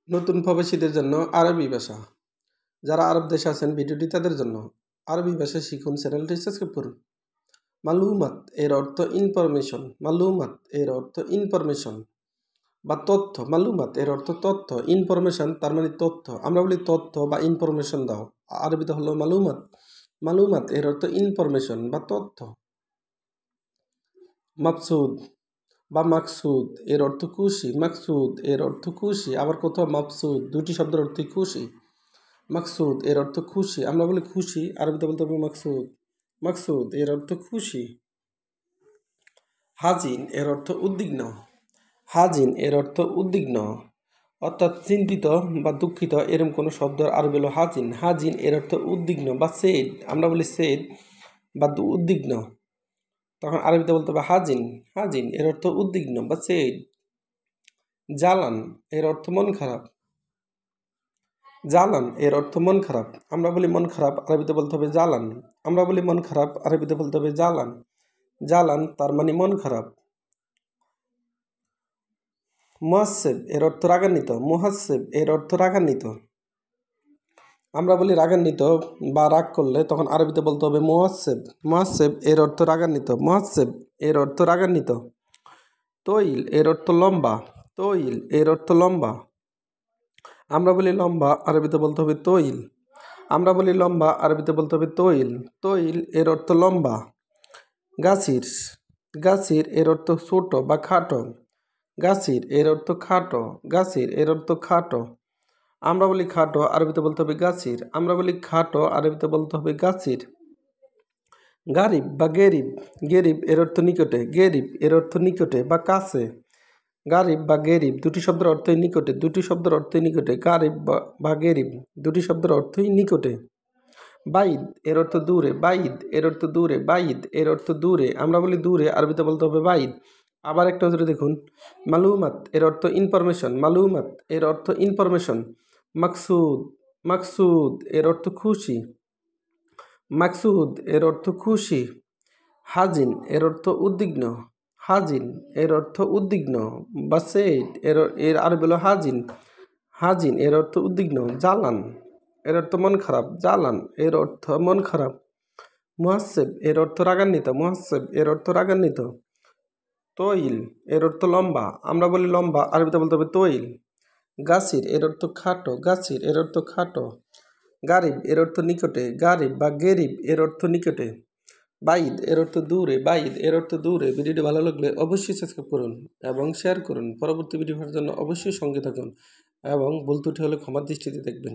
নতুন প্রবাসীদের জন্য আরবি ভাষা। যারা আরব দেশে আছেন ভিডিওটি তাদের জন্য। আরবি ভাষা শিখুন, চ্যানেলটি সাবস্ক্রাইব করুন। মালুমাত এর অর্থ ইনফরমেশন। মালুমাত এর অর্থ ইনফরমেশন বা তথ্য। মালুমাত এর অর্থ তথ্য। ইনফরমেশন তার মানে তথ্য। আমরা বলি তথ্য বা ইনফরমেশন দাও, আরবিতে হলো মালুমাত। মালুমাত এর অর্থ ইনফরমেশন বা তথ্য। মাকসুদ বা মাকসুদ এর অর্থ খুশি। মাকসুদ এর অর্থ খুশি। আবার কোথাও মাকসুদ, দুটি শব্দের অর্থ খুশি। মাকসুদ এর অর্থ খুশি। আমরা বলি খুশি, আরবিতে বলতে হবে মাকসুদ। মাকসুদ এর অর্থ খুশি। হাজিন এর অর্থ উদ্বিগ্ন। হাজিন এর অর্থ উদ্বিগ্ন, অর্থাৎ চিন্তিত বা দুঃখিত, এরকম কোনো শব্দ আরবি হলো হাজিন। হাজিন এর অর্থ উদ্বিগ্ন বা সেদ। আমরা বলি সেদ বা উদ্বিগ্ন, তখন আরবিতে বলতে হবে হাজিন। হাজিন এর অর্থ উদ্বিগ্ন বা সেদ। জালান এর অর্থ মন খারাপ। জালান এর অর্থ মন খারাপ। আমরা বলি মন খারাপ, আরবিতে বলতে হবে জালান। আমরা বলি মন খারাপ, আরবিতে বলতে হবে জালান। জালান তার মানে মন খারাপ। মুহাসসিব এর অর্থ রাগান্বিত। মুহাসসিব এর অর্থ রাগান্বিত। আমরা বলি রাগান্বিত বা রাগ করলে, তখন আরবিতে বলতে হবে মুহাসসিব। মুহাসসিব এর অর্থ রাগান্বিত। মুহাসসিব এর অর্থ রাগান্বিত। তৈল এর অর্থ লম্বা। তৈল এর অর্থ লম্বা। আমরা বলি লম্বা, আরবিতে বলতে হবে তৈল। আমরা বলি লম্বা, আরবিতে বলতে হবে তৈল। তৈল এর অর্থ লম্বা। গাছির। গাছির এর অর্থ ছোট বা খাটো। গাছির এর অর্থ খাটো। গাছির এর অর্থ খাটো। আমরা বলি খাটো, আরবিতে বলতে হবে গাছির। আমরা বলি খাটো, আরবিতে বলতে হবে গাছির। গারিব বা গেরিব। গেরিব এর অর্থ নিকটে। গেরিব এর অর্থ নিকটে বা কাছে। গারিব বা গেরিব দুটি শব্দের অর্থই নিকটে। দুটি শব্দের অর্থই নিকটে। গারিব বা গেরিব দুটি শব্দের অর্থই নিকটে। বাইদ এর অর্থ দূরে। বাইদ এর অর্থ দূরে। বাইদ এর অর্থ দূরে। আমরা বলি দূরে, আরবিতে বলতে হবে বাইদ। আবার একটা নজরে দেখুন, মালুমাত এর অর্থ ইনফরমেশন। মালুমাত এর অর্থ ইনফরমেশন। মাকসুদ। মাকসুদ এর অর্থ খুশি। মাকসুদ এর অর্থ খুশি। হাজিন এর অর্থ উদ্বিগ্ন। হাজিন এর অর্থ উদ্বিগ্ন বা সেড এর আরবি হলো হাজিন। হাজিন এর অর্থ উদ্বিগ্ন। জালান এর অর্থ মন খারাপ। জালান এর অর্থ মন খারাপ। মুহাসসিব এর অর্থ রাগান্বিত। মুহাসসিব এর অর্থ রাগান্বিত। তৈল এর অর্থ লম্বা। আমরা বলি লম্বা, আরবিতে বলতে হবে তৈল। গাছির এর অর্থ খাটো। গাছির এর অর্থ খাটো। গারিব এর অর্থ নিকটে। গারিব বা গেরিব এর অর্থ নিকটে। বাইদ এর অর্থ দূরে। বাইদ এর অর্থ দূরে। ভিডিওটি ভালো লাগলে অবশ্যই সাবস্ক্রাইব করুন এবং শেয়ার করুন। পরবর্তী ভিডিও পাওয়ার জন্য অবশ্যই সঙ্গে থাকুন এবং ভুল ত্রুটি হলে ক্ষমার দৃষ্টিতে দেখবেন।